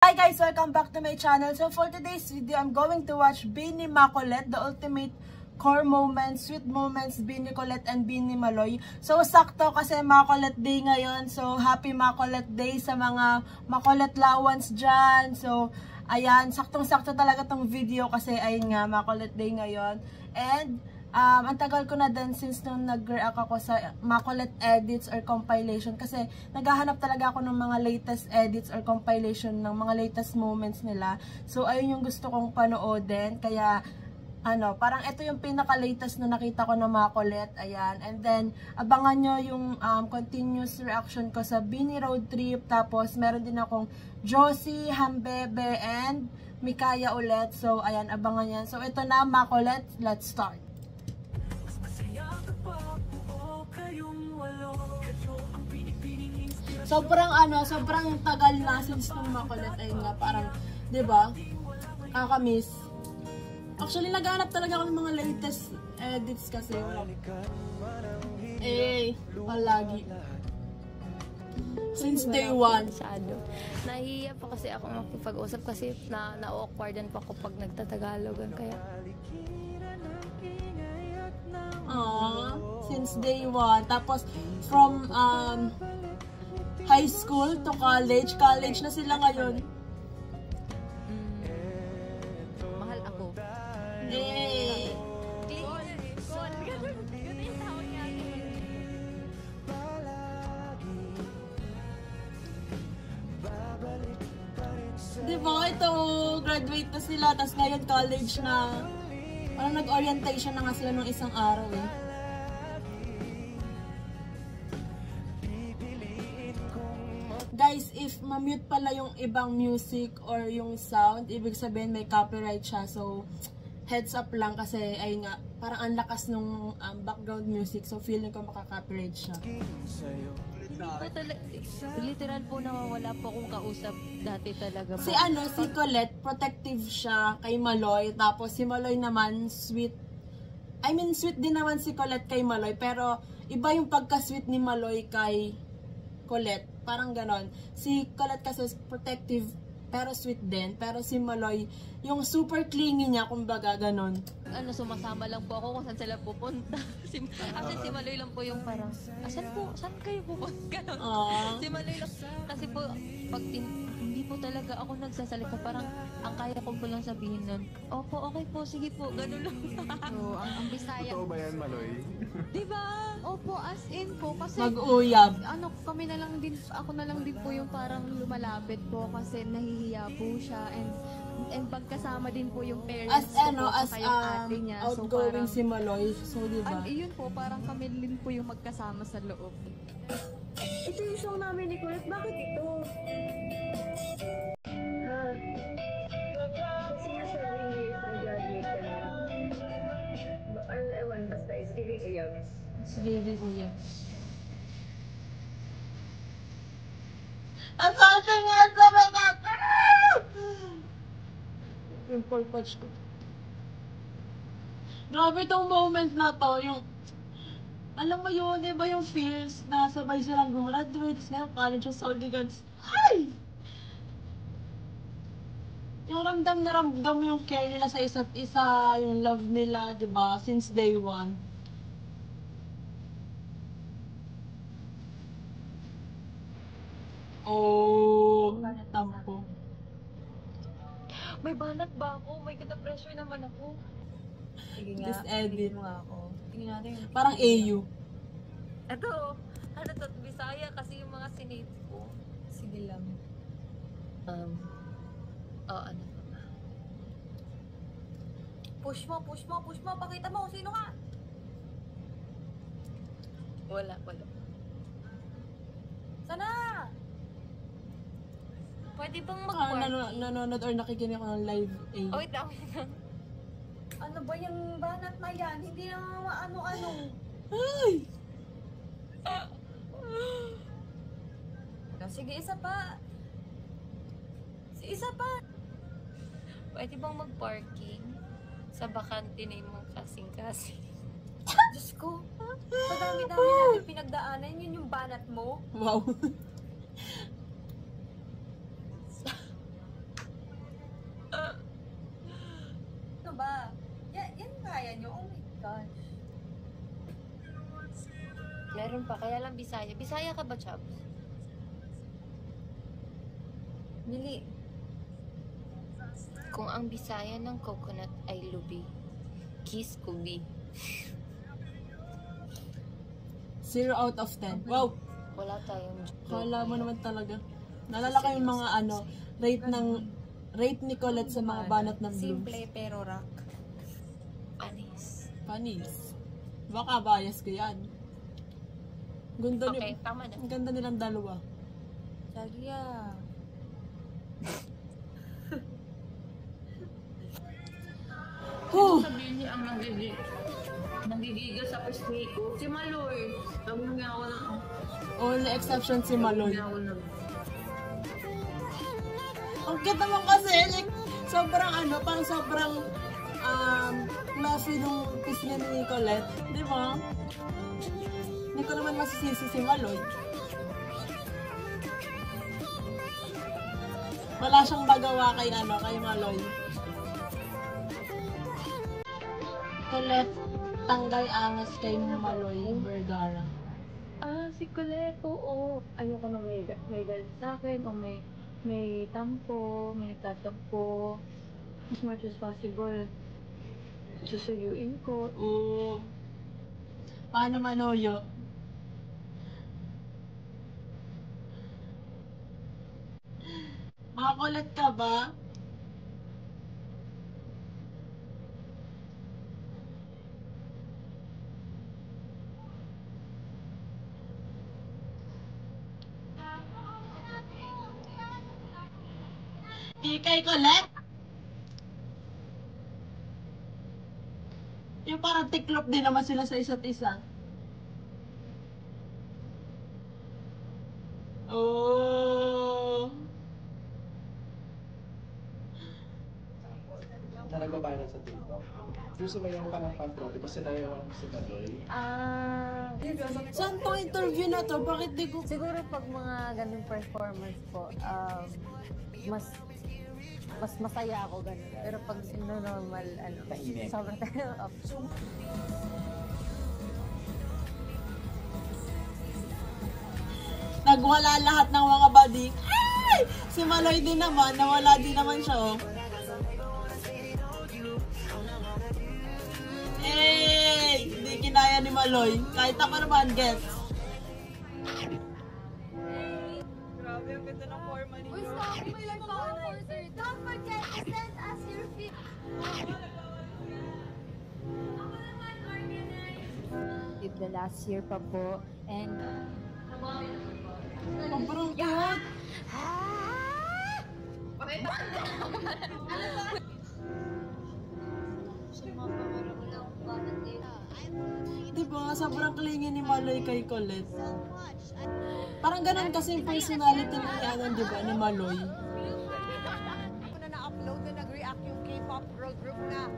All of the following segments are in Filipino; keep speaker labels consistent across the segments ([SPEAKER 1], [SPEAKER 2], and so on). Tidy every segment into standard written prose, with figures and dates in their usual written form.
[SPEAKER 1] Hi guys! Welcome back to my channel. So for today's video, I'm going to watch Beanie Makulit, the ultimate core moments, sweet moments, Beanie Colette and Beanie Maloy. So sakto kasi Makulit Day ngayon. So happy Makulit Day sa mga Makulit Lawans dyan. So ayan, saktong-sakto talaga tong video kasi ayun nga, Makulit Day ngayon. And ang tagal ko na din since nung nag-react ako sa Makulit edits or compilation kasi naghahanap talaga ako ng mga latest edits or compilation ng mga latest moments nila. So ayun yung gusto kong panoodin, kaya parang ito yung pinaka-latest na nakita ko ng Makulit. Ayan, and then abangan nyo yung continuous reaction ko sa Beanie Road Trip. Tapos meron din akong Josie, Hambebe, and Mikaya ulit. So ayan, abangan yan. So ito na Makulit, let's start. Sobrang tagal na since nung Makulit. Ayun nga, parang, di ba? Kakamiss. Actually, naghanap talaga ako ng mga latest edits kasi wala. Palagi. Since day one.
[SPEAKER 2] Nahihiya pa kasi ako makipag-usap kasi na-awkwardan pa ako pag nagtatagalogan kaya.
[SPEAKER 1] Since day one. Tapos, from high school to college. College na sila ngayon.
[SPEAKER 2] Mahal ako. Diba? Ito, graduate na sila. Tapos ngayon college na. Parang nag-orientation na nga sila nung isang araw eh. Guys, if ma-mute pala yung ibang music or yung sound, ibig sabihin may copyright siya. So, heads up lang kasi ayun nga, parang ang lakas nung background music. So, feeling ko makaka-copyright siya. Literal po nawawala po akong kausap dati talaga.
[SPEAKER 1] Si Colette, protective siya kay Maloy. Tapos si Maloy naman, sweet. I mean, sweet din naman si Colette kay Maloy. Pero, iba yung pagka-sweet ni Maloy kay Colette. Parang ganon. Si Colette kasi protective pero sweet din. Pero si Maloy, yung super clingy niya, kumbaga ganon.
[SPEAKER 2] Sumasama lang po ako kung saan sila pupunta. Actually, si Maloy lang po yung parang, saan kayo pupunta? Ganon. Si Maloy lang. Kasi po, pag hindi po talaga ako nagsasalita, parang ang kaya ko po lang sabihin nun, opo, okay po, sige po, ganon lang.
[SPEAKER 3] So, ang Bisaya.
[SPEAKER 4] Totoo ba yan, Maloy?
[SPEAKER 2] Diba?
[SPEAKER 3] Opo, as in po. Kasi,
[SPEAKER 1] mag-uyab.
[SPEAKER 3] Ako na lang din po yung parang lumalapit po kasi nahihiya po siya. And pagkasama din po yung parents ko po, saka yung ate niya.
[SPEAKER 1] Outgoing si Maloy. So, diba?
[SPEAKER 3] Yun po, parang kami din po yung magkasama sa loob.
[SPEAKER 5] Ito yung song namin ni Colette. Bakit ito? Kasi nga 7 years nag-graduate ka na. Ewan, basta is giving a young.
[SPEAKER 1] Sige. Ang sabi nga sa mga yung purpose ko. Grabe itong moment na to, yung alam mo yun, diba yung feels na sabay silang graduate sa college of Soligans. Ay! Yung ramdam na ramdam yung care nila sa isa't isa, yung love nila, diba, since day one. Tampo.
[SPEAKER 2] May banat ba ako? May pressure naman ako. Sige nga,
[SPEAKER 1] Just edit
[SPEAKER 2] mo nga ako. Tingnan natin.
[SPEAKER 1] Parang AU.
[SPEAKER 2] Ito, to? Bisaya kasi yung mga sinate ko. Sige lang. Ano ba? Push mo. Pakita mo kung sino ka. Wala. Sana! Pwede bang mag-party?
[SPEAKER 1] Nanonood or nakikinig ako ng live AU.
[SPEAKER 2] Wait lang. Ano ba yung banat na yan? Hindi na ano-ano.
[SPEAKER 1] Ay!
[SPEAKER 2] Sige, isa pa. Pwede bang mag-parking sa bakante na yung kasing-kasing? Diyos ko, sa dami-dami natin pinagdaanan, yun yung banat mo.
[SPEAKER 1] Wow.
[SPEAKER 2] gosh. Meron pa, kaya lang Bisaya. Bisaya ka ba, Chubbs? Mili. Kung ang Bisaya ng coconut ay lubi, kiss kubi.
[SPEAKER 1] 0 out of 10. Wow!
[SPEAKER 2] Wala tayong
[SPEAKER 1] Kala mo naman talaga. Nalala ko yung mga rate ni Colette sa mga banat ng blooms.
[SPEAKER 2] Simple pero rock. Panis.
[SPEAKER 1] Panis. Baka bias ko yan. Ganda
[SPEAKER 2] Okay, tama na.
[SPEAKER 1] Ang ganda nilang dalawa.
[SPEAKER 2] Sagya.
[SPEAKER 4] Sabihin niya ang nanggigigil sa pisngi ko. Si Maloy. Ang nangyawal na.
[SPEAKER 1] Only exception si Maloy.
[SPEAKER 4] Nangyawal na.
[SPEAKER 1] Ang cute naman kasi, like, sobrang parang sobrang fluffy nung pisngi ni Colette. Di ba? Hindi ko naman masisisi si Maloy. Wala siyang magawa kay Maloy. Colette, tanggal angas kay Maloy Vergara.
[SPEAKER 3] Si Colette, oo. Ayoko na may galit sa akin o may tampo, may nagtatampo. As much as possible, susuyuin ko.
[SPEAKER 1] Oo. Paano Manoyo? Makakulat ka ba? Kay Colette? Yung parang tiklop din naman sila sa isa't isa. Oh.
[SPEAKER 6] Na nagbabayaran sa TikTok. Gusto mo yung parang fan-trophy kasi nayawan ko si Maloy.
[SPEAKER 1] Saan tong interview na to? Bakit di ko...
[SPEAKER 2] Siguro pag mga ganung performance po, mas masaya ako ganun. Pero pag normal, sobrang tayo.
[SPEAKER 1] Nagwala lahat ng mga bading. Ay! Si Maloy din naman, nawala din naman siya, oh. Eh! Hindi kinaya ni Maloy. Kahit ako naman, gets.
[SPEAKER 5] Grabe, ang ganda ng forma ninyo.
[SPEAKER 3] Uy, stop! May nag-forward. Don't forget to send us your feed.
[SPEAKER 2] The last year pa po. And
[SPEAKER 1] Sobrang cute. Diba? Sobrang clingy ni Maloy kay Colette. Parang ganun kasi yung personality ni diba? Ni Maloy.
[SPEAKER 7] Na na-upload na nag-react yung K-pop girl group na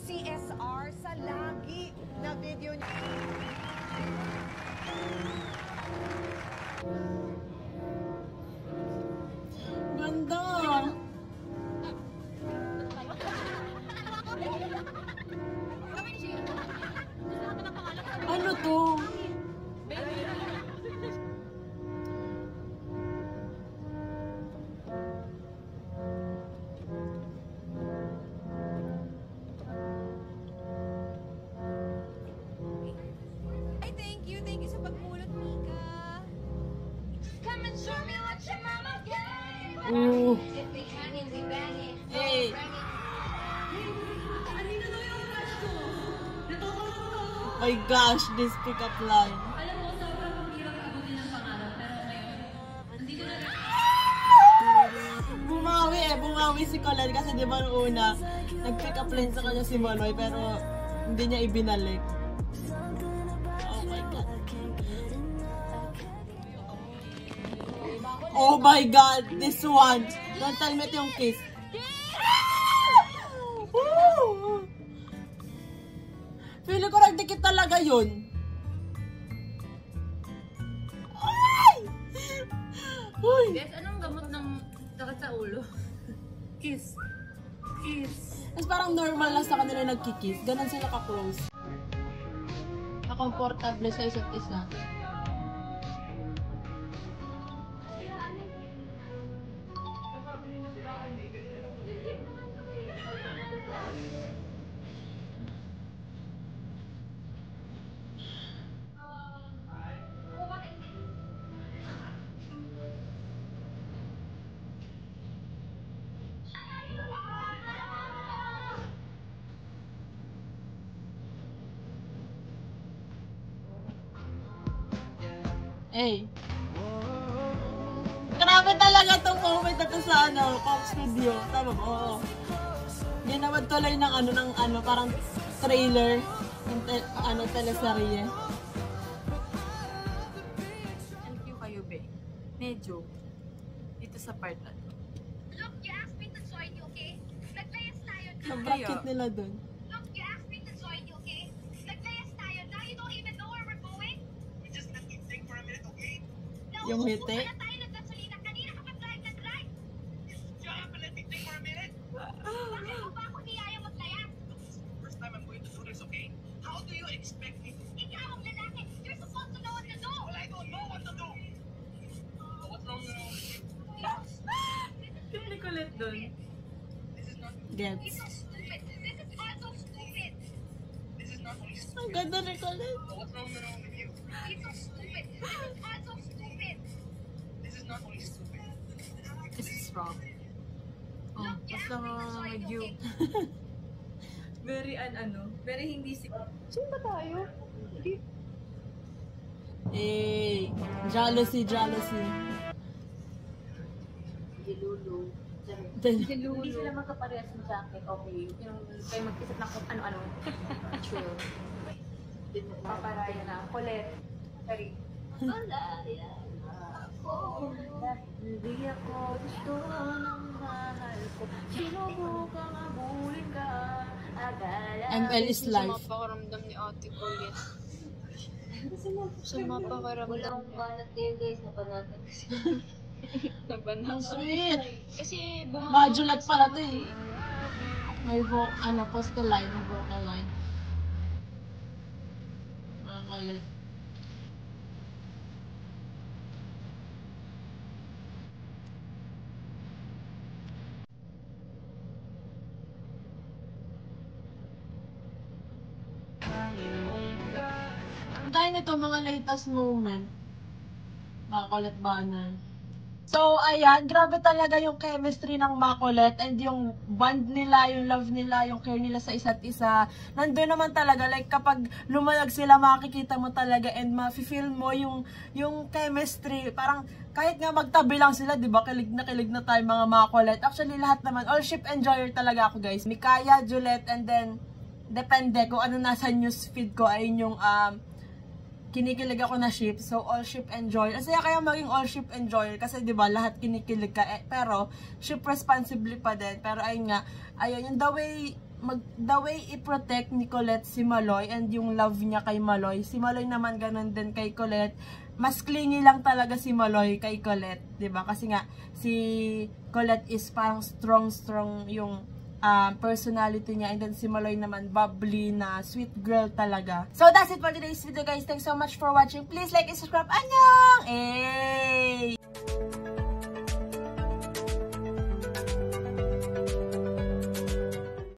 [SPEAKER 7] CSR sa lagi na video niya.
[SPEAKER 1] Ganda! Ano to?
[SPEAKER 7] Ay, thank you sa pagpulot, Mika. Come and show me what your mama gave.
[SPEAKER 1] Ooh. Hey! My gosh, this pickup line. Bumawi si Colette kasi di ba nung una, nag-pick up line sa kanya si Maloy pero hindi niya ibinalik. Oh my God. Oh my God, this one. Don't tell me ito yung kiss. Woo! Feeling ko nagdikit talaga yun. Ay! Uy!
[SPEAKER 4] Guys, anong gamot ng sakit sa ulo?
[SPEAKER 1] Kiss. Kiss. Tapos parang normal lang sa kanila nagkikiss. Ganon sila ka-close. komportable sa isa't isa. Eh. Grabe talaga tong moment na to sa Cox Studio. Tama ba? Oo. Ginawad tuloy ng parang trailer ng teleserye. Thank you kayo, be. Medyo. Dito sa part na to.
[SPEAKER 8] Look, you asked me to join you, okay? Naglayas tayo.
[SPEAKER 1] Nabrakit nila dun.
[SPEAKER 8] Look, you asked me to join you, okay? Naglayas tayo. Now you don't even know where we're going? We just let me think for a minute, okay? No,
[SPEAKER 1] Yung ngiti.
[SPEAKER 8] wala tayo nagkasalita. Kanina ka mag-drive na drive.
[SPEAKER 6] You have to let me think for a minute.
[SPEAKER 8] Bakit mo ba ako niyaya maglayas?
[SPEAKER 6] First time I'm going to do this, okay? How do you expect me to?
[SPEAKER 8] Ikaw ang lalaki. You're supposed to know what to do.
[SPEAKER 6] Well, I don't know what to do. What's wrong with you?
[SPEAKER 1] Yung Nicolette dun.
[SPEAKER 6] This is not.
[SPEAKER 1] Gets.
[SPEAKER 8] It's so stupid. This is all so stupid.
[SPEAKER 6] This is not only
[SPEAKER 1] Ang
[SPEAKER 6] stupid.
[SPEAKER 1] ganda Nicolette.
[SPEAKER 6] What's wrong with you?
[SPEAKER 8] It's so stupid. This is all so stupid.
[SPEAKER 6] This is not only stupid.
[SPEAKER 1] This is wrong. Oh,
[SPEAKER 8] Look, you
[SPEAKER 1] basta
[SPEAKER 8] asked me to join you, okay?
[SPEAKER 5] Very very hindi
[SPEAKER 3] Sino ba tayo?
[SPEAKER 1] Eh, jealousy.
[SPEAKER 3] Hindi sila magkaparehas ng jacket, okay? Yung kayo mag-isip na kung ano-ano. True. Paparaya na. Colette. Sorry. Palaya ako. Hindi ako gusto ng mahal ko. Sinubukang abulin ka.
[SPEAKER 1] ML is life.
[SPEAKER 2] Sa mga pakiramdam ni Ate Colette. Sa mga pakiramdam.
[SPEAKER 3] Wala akong banat kayo guys. Napanatan kasi.
[SPEAKER 1] Ang sweet.
[SPEAKER 2] Kasi
[SPEAKER 1] Madulat pala to eh. May postal line, may vocal line. Makalit. Dahil nito mga latest moment. Makulit banner. So, ayan, grabe talaga yung chemistry ng Makulit and yung bond nila, yung love nila, yung care nila sa isa't isa. Nandun naman talaga, like kapag lumalag sila, makikita mo talaga and ma-feel mo yung chemistry. Parang kahit nga magtabi lang sila, di ba? Kilig na tayo mga Makulit. Actually, lahat naman, all ship enjoyer talaga ako guys. Mikaya, Juliet, and then, depende kung ano nasa newsfeed ko, ayun yung, kinikilig ako na ship, so all ship enjoy. Kasi kaya maging all ship enjoy kasi 'di ba lahat kinikilig ka pero ship responsibly pa din. Pero ayun nga, ayun yung the way i-protect ni Colette si Maloy and yung love niya kay Maloy. Si Maloy naman ganun din kay Colette. Mas clingy lang talaga si Maloy kay Colette, 'di ba? Kasi nga si Colette is parang strong yung personality niya, and then si Maloy naman bubbly na sweet girl talaga. So that's it for today's video guys. Thanks so much for watching. Please like and subscribe. Annyeong! Hey!